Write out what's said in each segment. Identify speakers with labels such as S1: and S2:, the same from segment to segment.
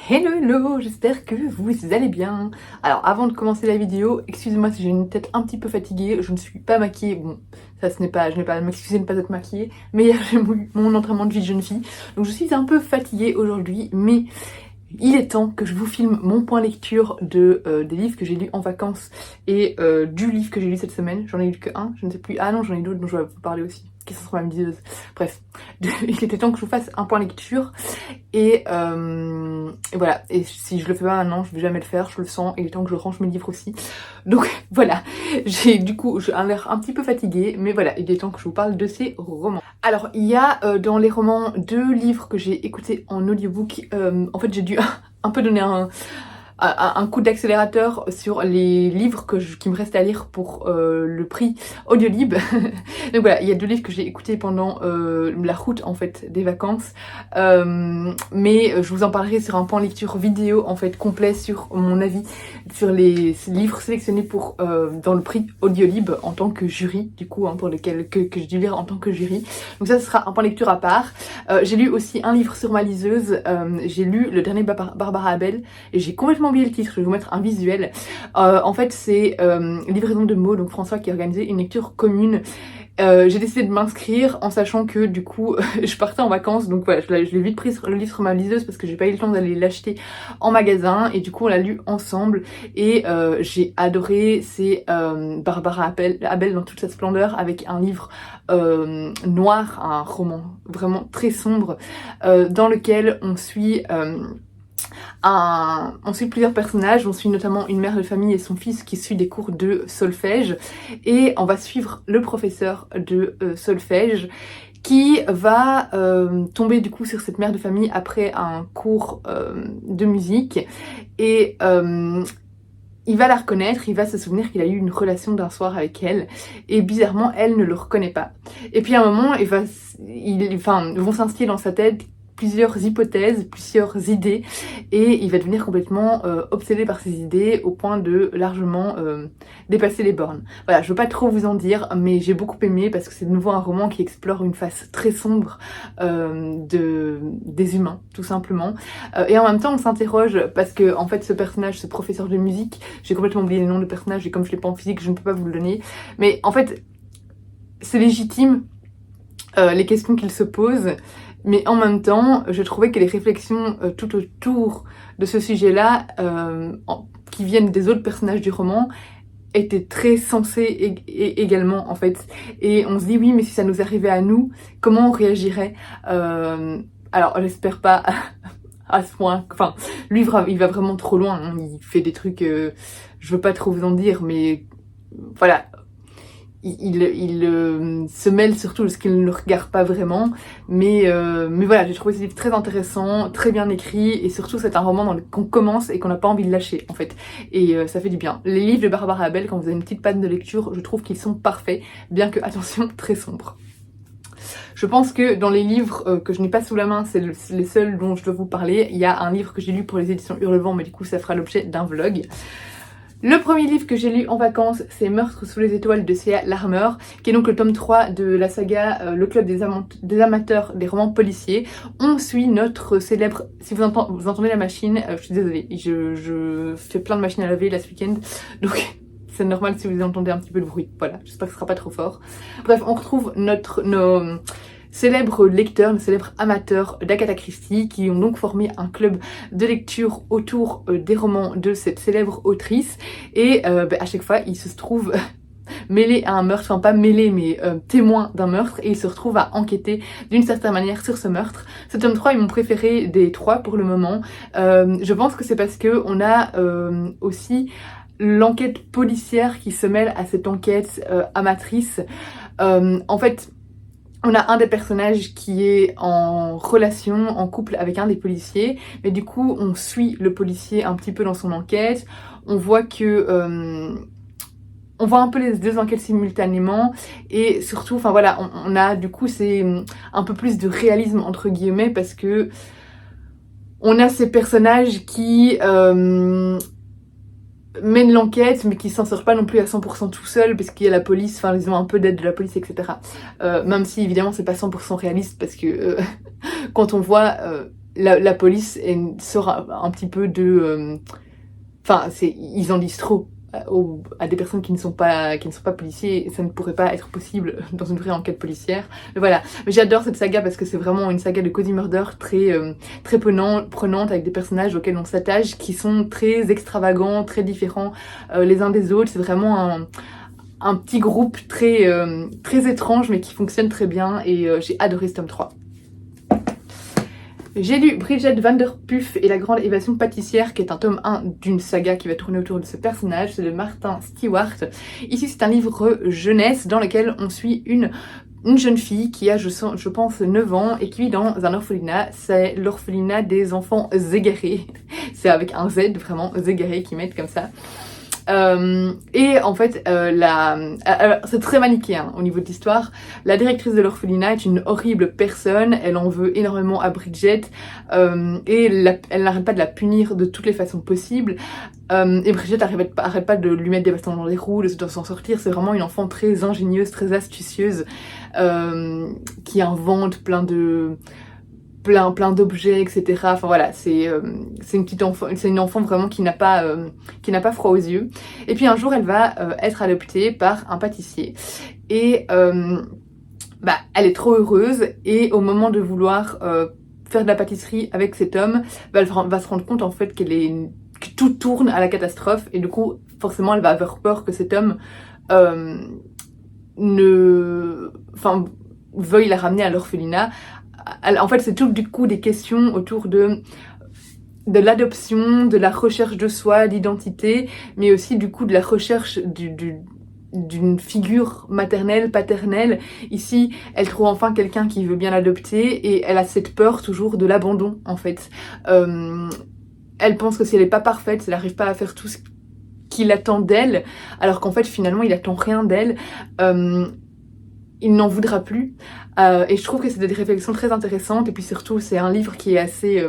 S1: Hello hello, j'espère que vous allez bien. Alors avant de commencer la vidéo, excusez-moi si j'ai une tête un petit peu fatiguée, je ne suis pas maquillée, bon ça ce n'est pas, je n'ai pas à m'excuser de ne pas être maquillée, mais hier j'ai eu mon entraînement de vie de jeune fille, donc je suis un peu fatiguée aujourd'hui, mais il est temps que je vous filme mon point lecture des livres que j'ai lus en vacances et du livre que j'ai lu cette semaine. J'en ai lu que un, je ne sais plus, ah non j'en ai d'autres dont je vais vous parler aussi, qui sont sur ma liseuse. Bref, il était temps que je vous fasse un point lecture. Et voilà, et si je le fais pas maintenant, je vais jamais le faire, je le sens, et il est temps que je range mes livres aussi. Donc voilà, j'ai un l'air un petit peu fatiguée, mais voilà, il est temps que je vous parle de ces romans. Alors, il y a dans les romans 2 livres que j'ai écoutés en audiobook. En fait, j'ai dû un peu donner un coup d'accélérateur sur les livres qui me restent à lire pour le prix Audiolib. Donc voilà, il y a 2 livres que j'ai écoutés pendant la route en fait des vacances, mais je vous en parlerai sur un point lecture vidéo en fait complet sur mon avis sur les livres sélectionnés pour dans le prix Audiolib en tant que jury, du coup pour lesquels que j'ai dû lire en tant que jury. Donc ça ce sera un point lecture à part. J'ai lu aussi un livre sur ma liseuse, j'ai lu le dernier Barbara Abel et j'ai complètement oublié le titre, je vais vous mettre un visuel. En fait c'est livraison de mots, donc François qui a organisé une lecture commune. J'ai décidé de m'inscrire en sachant que du coup je partais en vacances, donc voilà, je l'ai vite pris le livre sur ma liseuse parce que j'ai pas eu le temps d'aller l'acheter en magasin et du coup on l'a lu ensemble et j'ai adoré. C'est Barbara Abel dans toute sa splendeur avec un livre noir, un roman vraiment très sombre dans lequel on suit plusieurs personnages. On suit notamment une mère de famille et son fils qui suit des cours de solfège et on va suivre le professeur de solfège qui va tomber du coup sur cette mère de famille après un cours de musique et il va la reconnaître, il va se souvenir qu'il a eu une relation d'un soir avec elle et bizarrement elle ne le reconnaît pas. Et puis à un moment vont s'instiller dans sa tête plusieurs hypothèses, plusieurs idées et il va devenir complètement obsédé par ces idées au point de largement dépasser les bornes. Voilà, je veux pas trop vous en dire mais j'ai beaucoup aimé parce que c'est de nouveau un roman qui explore une face très sombre des humains tout simplement et en même temps on s'interroge parce que en fait ce personnage, ce professeur de musique, j'ai complètement oublié le nom du personnage et comme je l'ai pas en physique je ne peux pas vous le donner, mais en fait c'est légitime les questions qu'il se pose. Mais en même temps, je trouvais que les réflexions tout autour de ce sujet-là, qui viennent des autres personnages du roman, étaient très sensées également en fait. Et on se dit oui, mais si ça nous arrivait à nous, comment on réagirait alors j'espère pas à ce point. Enfin, lui il va vraiment trop loin. Hein. Il fait des trucs, je veux pas trop vous en dire, mais voilà. Il se mêle surtout de ce qu'il ne regarde pas vraiment, mais voilà, j'ai trouvé ce livre très intéressant, très bien écrit, et surtout c'est un roman qu'on commence et qu'on n'a pas envie de lâcher en fait, et ça fait du bien. Les livres de Barbara Abel, quand vous avez une petite panne de lecture, je trouve qu'ils sont parfaits, bien que, attention, très sombres. Je pense que dans les livres que je n'ai pas sous la main, c'est les seuls dont je dois vous parler. Il y a un livre que j'ai lu pour les éditions Hurlevent, mais du coup ça fera l'objet d'un vlog. Le premier livre que j'ai lu en vacances, c'est Meurtre sous les étoiles de C.A. Larmer, qui est donc le tome 3 de la saga Le Club des amateurs des romans policiers. On suit notre célèbre... Si vous entendez la machine, je suis désolée, je fais plein de machines à laver là ce week-end, donc c'est normal si vous entendez un petit peu de bruit. Voilà, j'espère que ce sera pas trop fort. Bref, on retrouve nos célèbres lecteurs, nos célèbres amateurs d'Agatha Christie qui ont donc formé un club de lecture autour des romans de cette célèbre autrice et à chaque fois ils se trouvent mêlés à un meurtre, enfin pas mêlés mais témoins d'un meurtre et ils se retrouvent à enquêter d'une certaine manière sur ce meurtre. Ce tome 3 est mon préféré des 3 pour le moment. Je pense que c'est parce que on a aussi l'enquête policière qui se mêle à cette enquête amatrice. En fait, on a un des personnages qui est en relation, en couple avec un des policiers, mais du coup on suit le policier un petit peu dans son enquête, on voit que... on voit un peu les 2 enquêtes simultanément et surtout, enfin voilà, on a du coup c'est un peu plus de réalisme entre guillemets parce que on a ces personnages qui mènent l'enquête mais qui s'en sortent pas non plus à 100% tout seuls parce qu'il y a la police, enfin ils ont un peu d'aide de la police etc. Même si évidemment c'est pas 100% réaliste parce que quand on voit la police sort un petit peu de... Enfin, ils en disent trop à des personnes qui ne sont pas policiers, et ça ne pourrait pas être possible dans une vraie enquête policière. Mais voilà, mais j'adore cette saga parce que c'est vraiment une saga de cozy murder très prenante, avec des personnages auxquels on s'attache, qui sont très extravagants, très différents les uns des autres. C'est vraiment un petit groupe très étrange, mais qui fonctionne très bien, et j'ai adoré ce tome 3. J'ai lu Bridget Vanderpuff et la grande évasion pâtissière, qui est un tome 1 d'une saga qui va tourner autour de ce personnage, c'est de Martin Stewart. Ici, c'est un livre jeunesse dans lequel on suit une jeune fille qui a, je pense, 9 ans et qui vit dans un orphelinat. C'est l'orphelinat des enfants égarés. C'est avec un Z, vraiment, égarés, qui mettent comme ça. Et en fait, c'est très manichéen au niveau de l'histoire. La directrice de l'orphelinat est une horrible personne, elle en veut énormément à Bridget, et elle n'arrête pas de la punir de toutes les façons possibles. Et Bridget arrête pas de lui mettre des bâtons dans les roues, de s'en sortir. C'est vraiment une enfant très ingénieuse, très astucieuse, qui invente plein d'objets, etc. Enfin voilà, c'est une enfant vraiment qui n'a pas froid aux yeux. Et puis un jour, elle va être adoptée par un pâtissier. Et elle est trop heureuse, et au moment de vouloir faire de la pâtisserie avec cet homme, elle va se rendre compte en fait que tout tourne à la catastrophe, et du coup, forcément, elle va avoir peur que cet homme veuille la ramener à l'orphelinat. En fait, c'est tout du coup des questions autour de l'adoption, de la recherche de soi, d'identité, mais aussi du coup de la recherche d'une figure maternelle, paternelle. Ici, elle trouve enfin quelqu'un qui veut bien l'adopter, et elle a cette peur toujours de l'abandon, en fait. Elle pense que si elle n'est pas parfaite, si elle n'arrive pas à faire tout ce qu'il attend d'elle, alors qu'en fait, finalement, il attend rien d'elle. Il n'en voudra plus, et je trouve que c'est des réflexions très intéressantes, et puis surtout c'est un livre qui est assez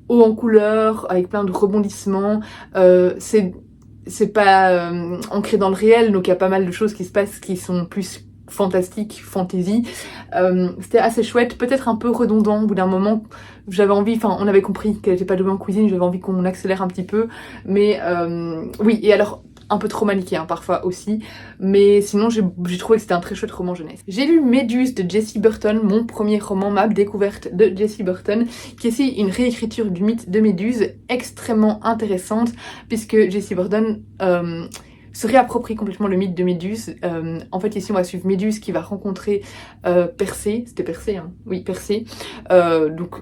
S1: haut en couleurs, avec plein de rebondissements. C'est pas ancré dans le réel, donc il y a pas mal de choses qui se passent qui sont plus fantastiques, fantasy. C'était assez chouette, peut-être un peu redondant au bout d'un moment. J'avais envie, on avait compris qu'elle n'était pas douée en cuisine, j'avais envie qu'on accélère un petit peu, mais oui. Et alors, un peu trop manichéen parfois aussi, mais sinon j'ai trouvé que c'était un très chouette roman jeunesse. J'ai lu Méduse de Jessie Burton, mon premier roman, ma découverte de Jessie Burton, qui est ici une réécriture du mythe de Méduse, extrêmement intéressante, puisque Jessie Burton se réapproprie complètement le mythe de Méduse. En fait, ici on va suivre Méduse qui va rencontrer Persée, c'était Persée, hein, oui, Persée, donc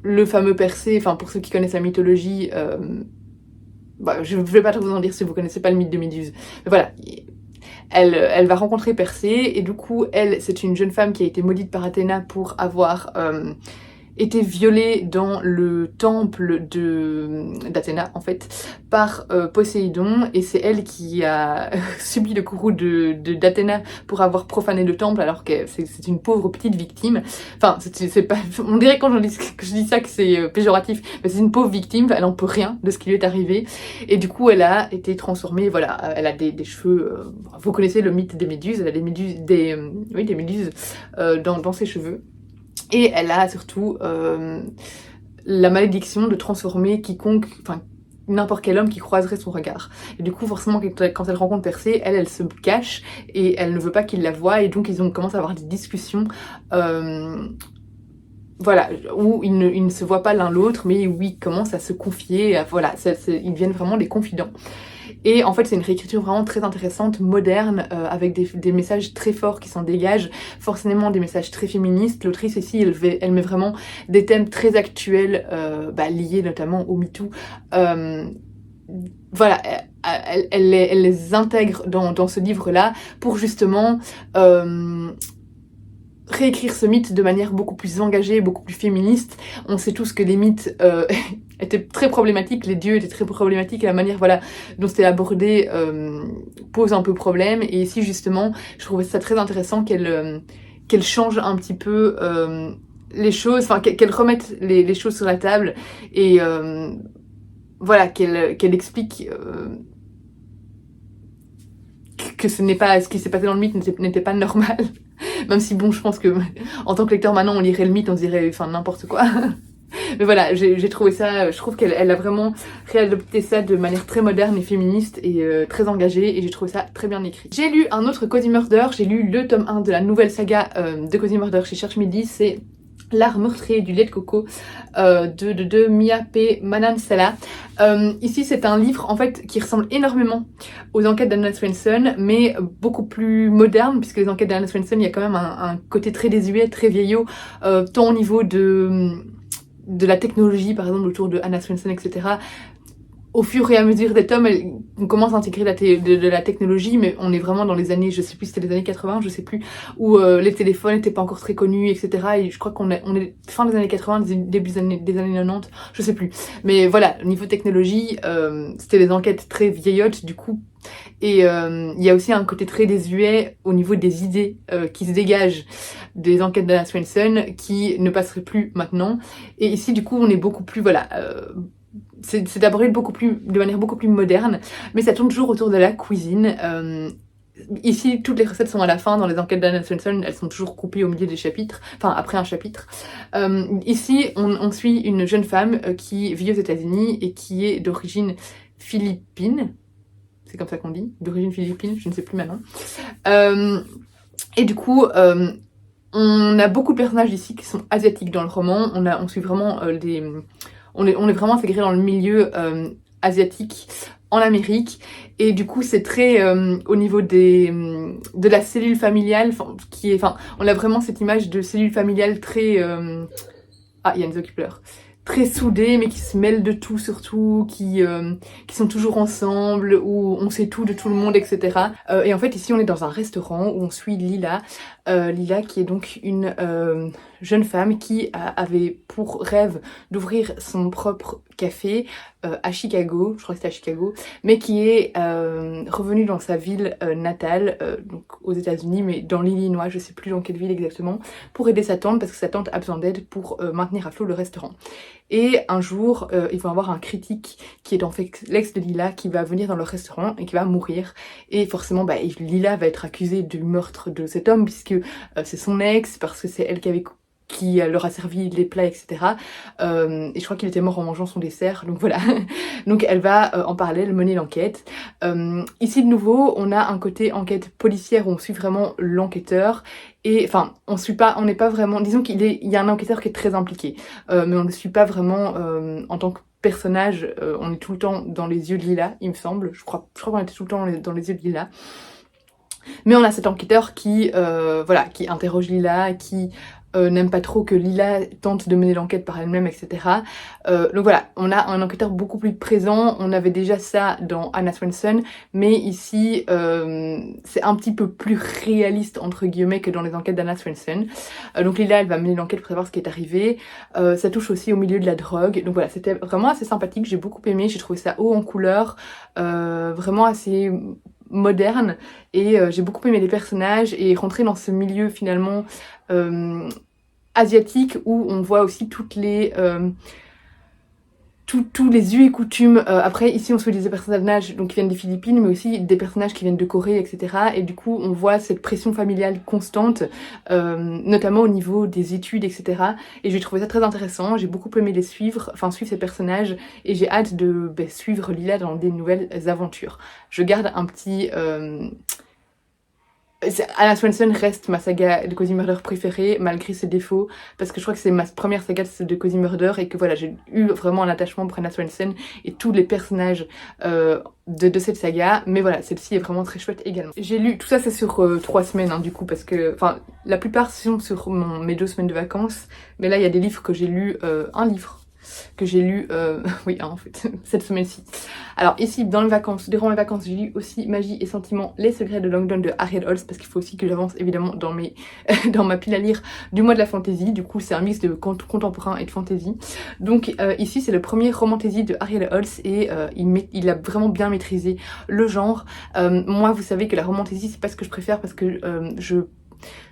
S1: le fameux Persée, pour ceux qui connaissent la mythologie, je ne vais pas trop vous en dire si vous connaissez pas le mythe de Méduse. Mais voilà, elle va rencontrer Persée, et du coup, c'est une jeune femme qui a été maudite par Athéna pour avoir été violée dans le temple d'Athéna, en fait, par Poséidon, et c'est elle qui a subi le courroux d'Athéna pour avoir profané le temple, alors que c'est une pauvre petite victime. Enfin, c'est pas, on dirait quand je dis ça que c'est péjoratif, mais c'est une pauvre victime, elle en peut rien de ce qui lui est arrivé, et du coup elle a été transformée, voilà, elle a des cheveux, vous connaissez le mythe des méduses, elle a des méduses, des méduses dans ses cheveux. Et elle a surtout la malédiction de transformer quiconque, n'importe quel homme qui croiserait son regard. Et du coup, forcément, quand elle rencontre Persée, elle se cache, et elle ne veut pas qu'il la voie, et donc ils commencent à avoir des discussions, voilà, où ils ne se voient pas l'un l'autre, mais où ils commencent à se confier, voilà, ils deviennent vraiment des confidents. Et en fait, c'est une réécriture vraiment très intéressante, moderne, avec des messages très forts qui s'en dégagent, forcément des messages très féministes. L'autrice ici, elle met vraiment des thèmes très actuels, liés notamment au MeToo. Voilà, elle les intègre dans ce livre-là pour justement réécrire ce mythe de manière beaucoup plus engagée, beaucoup plus féministe. On sait tous que les mythes étaient très problématiques, les dieux étaient très problématiques, et la manière dont c'était abordé pose un peu problème. Et ici justement, je trouvais ça très intéressant qu'elle change un petit peu les choses, qu'elle remette les choses sur la table, et voilà, qu'elle explique que ce qui s'est passé dans le mythe n'était pas normal. Même si bon, je pense que en tant que lecteur maintenant, on lirait le mythe, on se dirait enfin n'importe quoi. Mais voilà, j'ai trouvé ça, je trouve qu'elle a vraiment réadopté ça de manière très moderne et féministe et très engagée, et j'ai trouvé ça très bien écrit. J'ai lu un autre Cozy Murder, j'ai lu le tome 1 de la nouvelle saga de Cozy Murder chez Cherche Midi, c'est L'art meurtrier du lait de coco de Mia P. Manansala. Ici c'est un livre en fait qui ressemble énormément aux enquêtes d'Anna Swenson, mais beaucoup plus moderne, puisque les enquêtes d'Anna Swenson, il y a quand même un côté très désuet, très vieillot, tant au niveau de la technologie par exemple autour de Anna Swenson, etc. Au fur et à mesure des tomes, on commence à intégrer de la technologie, mais on est vraiment dans les années, je sais plus, c'était les années 80, je sais plus, où les téléphones n'étaient pas encore très connus, etc. Et je crois on est fin des années 80, début des années 90, je sais plus. Mais voilà, niveau technologie, c'était des enquêtes très vieillottes du coup. Et il y a aussi un côté très désuet au niveau des idées qui se dégagent des enquêtes d'Anna Swenson, qui ne passeraient plus maintenant. Et ici, du coup, on est beaucoup plus, voilà... c'est abordé de manière beaucoup plus moderne, mais ça tourne toujours autour de la cuisine. Ici, toutes les recettes sont à la fin. Dans les enquêtes d'Anna Swenson, elles sont toujours coupées au milieu des chapitres, enfin après un chapitre. Ici, on suit une jeune femme qui vit aux États-Unis et qui est d'origine philippine. C'est comme ça qu'on dit, d'origine philippine, je ne sais plus maintenant. Et du coup, on a beaucoup de personnages ici qui sont asiatiques dans le roman. On suit vraiment on est vraiment intégré dans le milieu asiatique en Amérique, et du coup c'est très au niveau de la cellule familiale, on a vraiment cette image de cellule familiale très ah, il y a Enzo qui pleure, très soudés, mais qui se mêlent de tout surtout, qui sont toujours ensemble, où on sait tout de tout le monde, etc. Et en fait ici on est dans un restaurant où on suit Lila, Lila qui est donc une jeune femme qui avait pour rêve d'ouvrir son propre café à Chicago, je crois que c'était à Chicago, mais qui est revenue dans sa ville natale, donc aux États-Unis, mais dans l'Illinois, je sais plus dans quelle ville exactement, pour aider sa tante, parce que sa tante a besoin d'aide pour maintenir à flot le restaurant. Et un jour, il va y avoir un critique qui est en fait l'ex de Lila qui va venir dans le restaurant et qui va mourir. Et forcément, Lila va être accusée du meurtre de cet homme, puisque c'est son ex, parce que c'est elle qui leur a servi les plats, etc. Et je crois qu'il était mort en mangeant son dessert, donc voilà. Donc elle va en parallèle mener l'enquête. Ici de nouveau, on a un côté enquête policière où on suit vraiment l'enquêteur. Et enfin, on n'est pas vraiment... Disons il y a un enquêteur qui est très impliqué, mais on ne le suit pas vraiment en tant que personnage. On est tout le temps dans les yeux de Lila, il me semble. Je crois qu'on était tout le temps dans les yeux de Lila. Mais on a cet enquêteur qui interroge Lila, qui n'aime pas trop que Lila tente de mener l'enquête par elle-même, etc. Donc voilà, on a un enquêteur beaucoup plus présent. On avait déjà ça dans Anna Swenson, mais ici c'est un petit peu plus réaliste entre guillemets que dans les enquêtes d'Anna Swenson. Donc Lila, elle va mener l'enquête pour savoir ce qui est arrivé. Ça touche aussi au milieu de la drogue. Donc voilà, c'était vraiment assez sympathique, j'ai beaucoup aimé, j'ai trouvé ça haut en couleur, vraiment assez moderne, et j'ai beaucoup aimé les personnages et rentrer dans ce milieu finalement asiatique où on voit aussi toutes les tous les us et coutumes. Après ici on suit des personnages donc qui viennent des Philippines, mais aussi des personnages qui viennent de Corée, etc. Et du coup on voit cette pression familiale constante, notamment au niveau des études, etc. Et j'ai trouvé ça très intéressant, j'ai beaucoup aimé suivre ces personnages, et j'ai hâte de suivre Lila dans des nouvelles aventures. Je garde un petit... Anna Swenson reste ma saga de Cozy Murder préférée, malgré ses défauts, parce que je crois que c'est ma première saga de Cozy Murder, et que voilà, j'ai eu vraiment un attachement pour Anna Swenson et tous les personnages de cette saga. Mais voilà, celle-ci est vraiment très chouette également. J'ai lu, tout ça c'est sur 3 semaines du coup, parce que, enfin, la plupart sont sur mes 2 semaines de vacances, mais là il y a des livres que j'ai lus, un livre que j'ai lu, oui en fait, cette semaine-ci. Alors ici, durant mes vacances, j'ai lu aussi Magie et Sentiments, les secrets de Langdon de Ariel Holst, parce qu'il faut aussi que j'avance évidemment dans dans ma pile à lire du mois de la fantasy. Du coup c'est un mix de contemporain et de fantasy. Donc ici c'est le premier romantasy de Ariel Holst, et il a vraiment bien maîtrisé le genre. Moi vous savez que la romantasy c'est pas ce que je préfère, parce que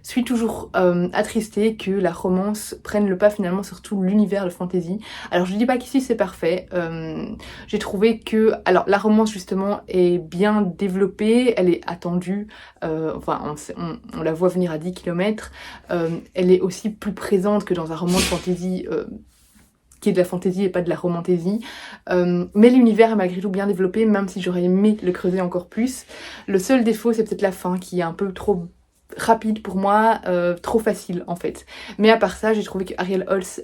S1: suis toujours attristée que la romance prenne le pas finalement sur tout l'univers de fantasy. Alors je dis pas qu'ici c'est parfait, j'ai trouvé que alors la romance justement est bien développée, elle est attendue, enfin on la voit venir à 10 km, elle est aussi plus présente que dans un roman de fantasy qui est de la fantasy et pas de la romantaisie, mais l'univers est malgré tout bien développé, même si j'aurais aimé le creuser encore plus. Le seul défaut c'est peut-être la fin qui est un peu trop rapide pour moi, trop facile en fait. Mais à part ça, j'ai trouvé que Ariel Holz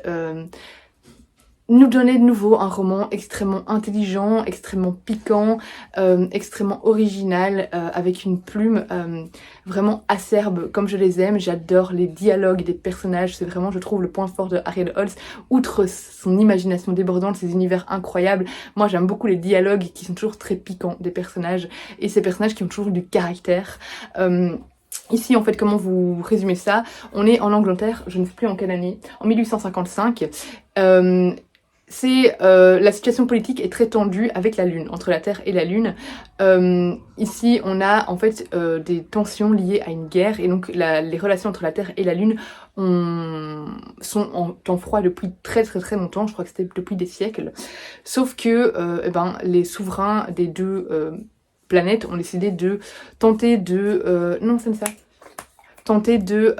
S1: nous donnait de nouveau un roman extrêmement intelligent, extrêmement piquant, extrêmement original, avec une plume vraiment acerbe comme je les aime. J'adore les dialogues des personnages, c'est vraiment je trouve le point fort de Ariel Holz, outre son imagination débordante, ses univers incroyables. Moi j'aime beaucoup les dialogues qui sont toujours très piquants des personnages, et ces personnages qui ont toujours du caractère. Ici, en fait, comment vous résumez ça? On est en Angleterre, je ne sais plus en quelle année, en 1855. La situation politique est très tendue avec la Lune, entre la Terre et la Lune. Ici, on a en fait des tensions liées à une guerre, et donc les relations entre la Terre et la Lune sont en temps froid depuis très longtemps, je crois que c'était depuis des siècles. Sauf que les souverains des deux planètes ont décidé de tenter de... non, c'est ça. Tenter de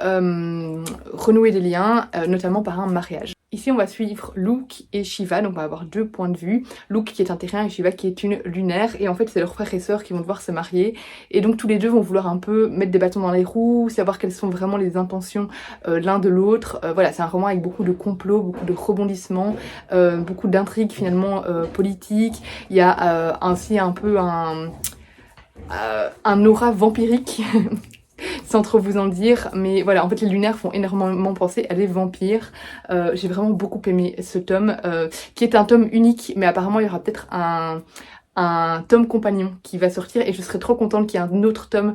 S1: renouer des liens, notamment par un mariage. Ici, on va suivre Luke et Shiva, donc on va avoir deux points de vue. Luke qui est un terrien et Shiva qui est une lunaire. Et en fait, c'est leurs frères et sœurs qui vont devoir se marier. Et donc, tous les deux vont vouloir un peu mettre des bâtons dans les roues, savoir quelles sont vraiment les intentions l'un de l'autre. Voilà, c'est un roman avec beaucoup de complots, beaucoup de rebondissements, beaucoup d'intrigues finalement politiques. Il y a ainsi un peu un aura vampirique. Sans trop vous en dire, mais voilà, en fait les lunaires font énormément penser à des vampires. J'ai vraiment beaucoup aimé ce tome, qui est un tome unique, mais apparemment il y aura peut-être un tome compagnon qui va sortir, et je serais trop contente qu'il y ait un autre tome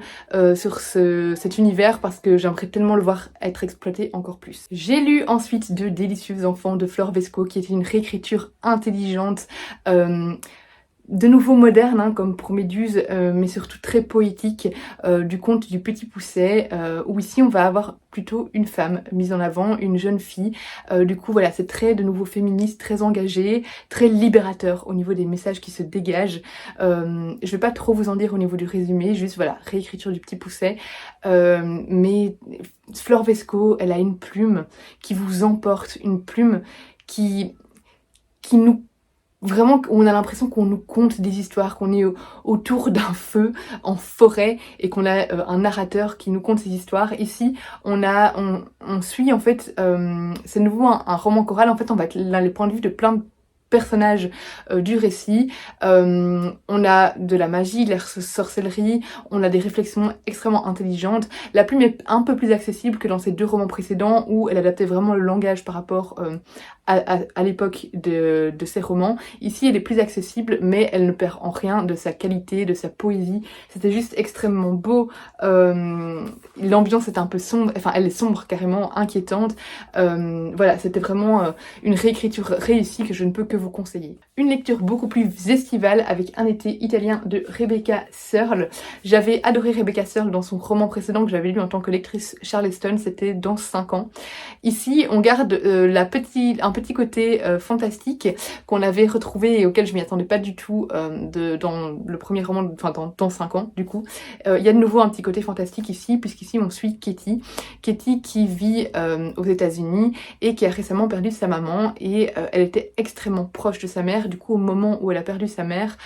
S1: sur cet univers, parce que j'aimerais tellement le voir être exploité encore plus. J'ai lu ensuite De délicieux enfants de Flore Vesco, qui était une réécriture intelligente, de nouveau moderne, hein, comme pour Méduse, mais surtout très poétique, du conte du Petit Poucet, où ici on va avoir plutôt une femme mise en avant, une jeune fille. Du coup voilà, c'est très de nouveau féministe, très engagé, très libérateur au niveau des messages qui se dégagent. Je vais pas trop vous en dire au niveau du résumé, juste voilà, réécriture du Petit Poucet. Mais Flore Vesco, elle a une plume qui vous emporte, une plume qui nous... Vraiment, on a l'impression qu'on nous conte des histoires, qu'on est autour d'un feu en forêt et qu'on a un narrateur qui nous conte ces histoires. Ici, on suit en fait, c'est de nouveau un roman choral. En fait, on va être dans les points de vue de plein de personnages du récit. On a de la magie, de la sorcellerie, on a des réflexions extrêmement intelligentes. La plume est un peu plus accessible que dans ces deux romans précédents, où elle adaptait vraiment le langage par rapport à l'époque de ces romans. Ici, elle est plus accessible, mais elle ne perd en rien de sa qualité, de sa poésie. C'était juste extrêmement beau. L'ambiance est un peu sombre, enfin elle est sombre carrément, inquiétante. Voilà, c'était vraiment une réécriture réussie que je ne peux que vous conseiller. Une lecture beaucoup plus estivale avec Un été italien de Rebecca Searle. J'avais adoré Rebecca Searle dans son roman précédent que j'avais lu en tant que lectrice Charleston, c'était Dans 5 ans. Ici, on garde un petit côté fantastique qu'on avait retrouvé et auquel je m'y attendais pas du tout dans le premier roman, enfin dans 5 ans du coup. Il y a de nouveau un petit côté fantastique ici, puisqu'ici on suit Katie. Katie qui vit aux États-Unis et qui a récemment perdu sa maman, et elle était extrêmement proche de sa mère. Du coup, au moment où elle a perdu sa mère,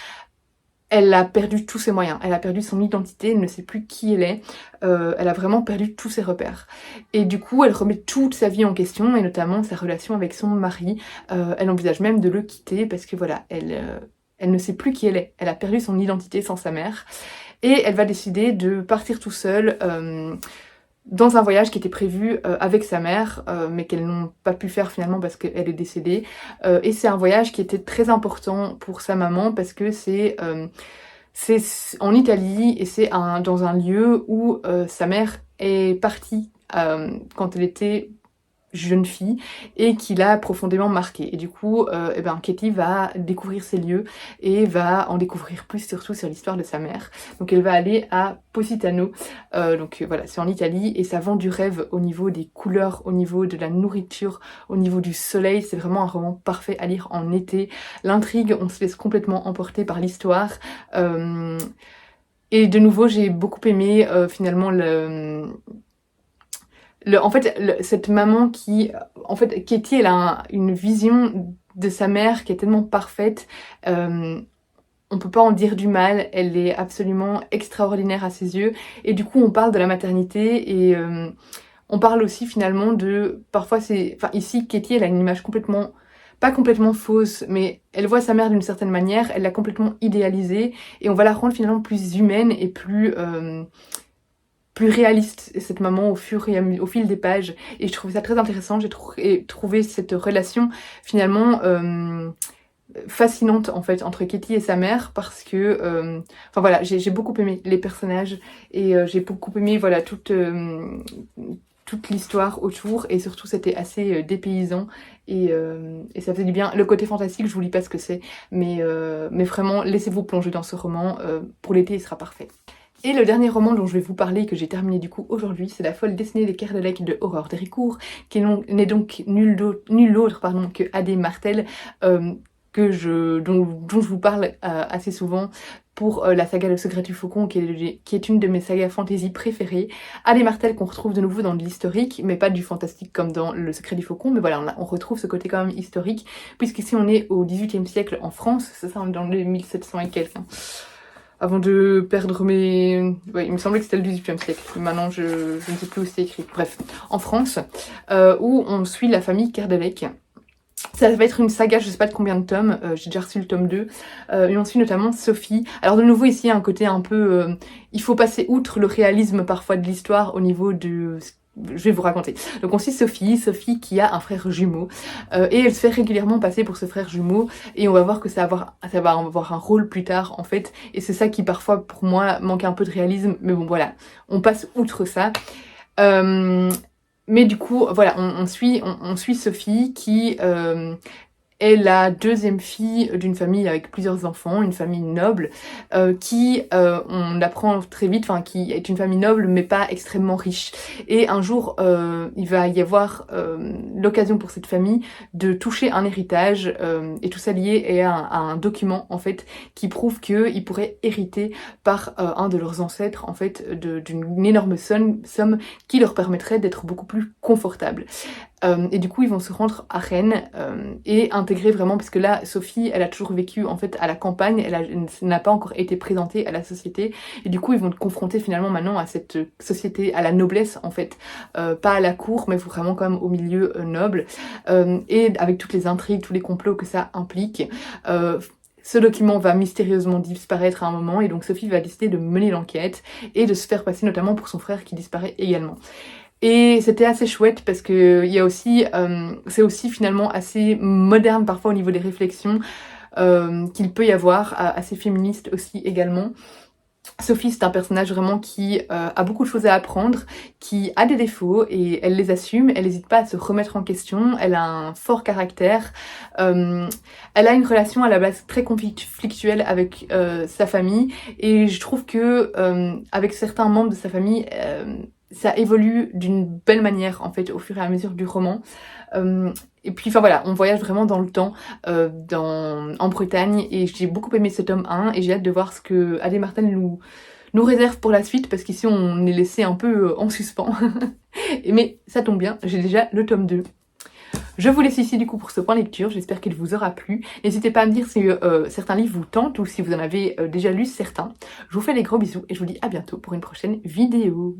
S1: elle a perdu tous ses moyens, elle a perdu son identité, elle ne sait plus qui elle est, elle a vraiment perdu tous ses repères. Et du coup, elle remet toute sa vie en question, et notamment sa relation avec son mari. Elle envisage même de le quitter parce que voilà, elle ne sait plus qui elle est. Elle a perdu son identité sans sa mère. Et elle va décider de partir tout seule dans un voyage qui était prévu avec sa mère, mais qu'elles n'ont pas pu faire finalement parce qu'elle est décédée. Et c'est un voyage qui était très important pour sa maman, parce que c'est en Italie, et c'est dans un lieu où sa mère est partie quand elle était jeune fille et qui l'a profondément marquée. Et du coup, Katie va découvrir ces lieux et va en découvrir plus surtout sur l'histoire de sa mère. Donc elle va aller à Positano, voilà, c'est en Italie et ça vend du rêve au niveau des couleurs, au niveau de la nourriture, au niveau du soleil. C'est vraiment un roman parfait à lire en été. L'intrigue, on se laisse complètement emporter par l'histoire. Et de nouveau, j'ai beaucoup aimé finalement cette maman qui... En fait, Katie, elle a une vision de sa mère qui est tellement parfaite. On peut pas en dire du mal, elle est absolument extraordinaire à ses yeux. Et du coup, on parle de la maternité et on parle aussi finalement de... Parfois, c'est... Enfin, ici, Katie, elle a une image complètement... Pas complètement fausse, mais elle voit sa mère d'une certaine manière, elle l'a complètement idéalisée et on va la rendre finalement plus humaine et plus réaliste, cette maman, au fil des pages. Et je trouvais ça très intéressant, j'ai trouvé cette relation finalement fascinante en fait entre Katie et sa mère parce que enfin voilà, j'ai beaucoup aimé les personnages et j'ai beaucoup aimé voilà toute l'histoire autour et surtout c'était assez dépaysant et ça faisait du bien. Le côté fantastique, je vous lis pas ce que c'est, mais vraiment laissez-vous plonger dans ce roman, pour l'été il sera parfait. Et le dernier roman dont je vais vous parler, que j'ai terminé du coup aujourd'hui, c'est La folle destinée des Kerdelec de Aurore Dericourt, qui n'est donc nul autre que A.D. Martel, dont je vous parle assez souvent pour la saga Le Secret du Faucon, qui est une de mes sagas fantasy préférées. A.D. Martel qu'on retrouve de nouveau dans de l'historique, mais pas du fantastique comme dans Le Secret du Faucon, mais voilà, on retrouve ce côté quand même historique, puisqu'ici on est au XVIIIe siècle en France, c'est ça, on est dans les 1700 et quelques. Avant de perdre mes... Ouais, il me semblait que c'était le XVIIIe siècle. Maintenant, je ne sais plus où c'est écrit. Bref, en France, où on suit la famille Kerdelec. Ça va être une saga, je sais pas de combien de tomes, j'ai déjà reçu le tome 2, et on suit notamment Sophie. Alors de nouveau ici, il y a un côté un peu... il faut passer outre le réalisme parfois de l'histoire au niveau de... Je vais vous raconter. Donc on suit Sophie qui a un frère jumeau et elle se fait régulièrement passer pour ce frère jumeau et on va voir que ça va avoir un rôle plus tard en fait et c'est ça qui parfois pour moi manque un peu de réalisme mais bon voilà, on passe outre ça. Mais du coup voilà, on suit Sophie qui est la deuxième fille d'une famille avec plusieurs enfants, une famille noble, qui, on apprend très vite, enfin qui est une famille noble mais pas extrêmement riche. Et un jour, il va y avoir l'occasion pour cette famille de toucher un héritage, et tout ça lié à un document en fait qui prouve qu'ils pourraient hériter par un de leurs ancêtres en fait d'une énorme somme qui leur permettrait d'être beaucoup plus confortables. Et du coup ils vont se rendre à Rennes et intégrer vraiment, parce que là Sophie elle a toujours vécu en fait à la campagne, elle n'a pas encore été présentée à la société et du coup ils vont te confronter finalement maintenant à cette société, à la noblesse en fait, pas à la cour mais vraiment quand même au milieu noble, et avec toutes les intrigues, tous les complots que ça implique. Ce document va mystérieusement disparaître à un moment et donc Sophie va décider de mener l'enquête et de se faire passer notamment pour son frère qui disparaît également. Et c'était assez chouette parce que il y a aussi, c'est aussi finalement assez moderne parfois au niveau des réflexions qu'il peut y avoir, assez féministe aussi également. Sophie, c'est un personnage vraiment qui a beaucoup de choses à apprendre, qui a des défauts et elle les assume, elle n'hésite pas à se remettre en question, elle a un fort caractère, elle a une relation à la base très conflictuelle avec sa famille et je trouve que avec certains membres de sa famille, ça évolue d'une belle manière en fait au fur et à mesure du roman. Et puis enfin voilà, on voyage vraiment dans le temps en Bretagne et j'ai beaucoup aimé ce tome 1 et j'ai hâte de voir ce que A.D. Martel nous réserve pour la suite parce qu'ici on est laissé un peu en suspens. Mais ça tombe bien, j'ai déjà le tome 2. Je vous laisse ici du coup pour ce point lecture, j'espère qu'il vous aura plu. N'hésitez pas à me dire si certains livres vous tentent ou si vous en avez déjà lu certains. Je vous fais des gros bisous et je vous dis à bientôt pour une prochaine vidéo.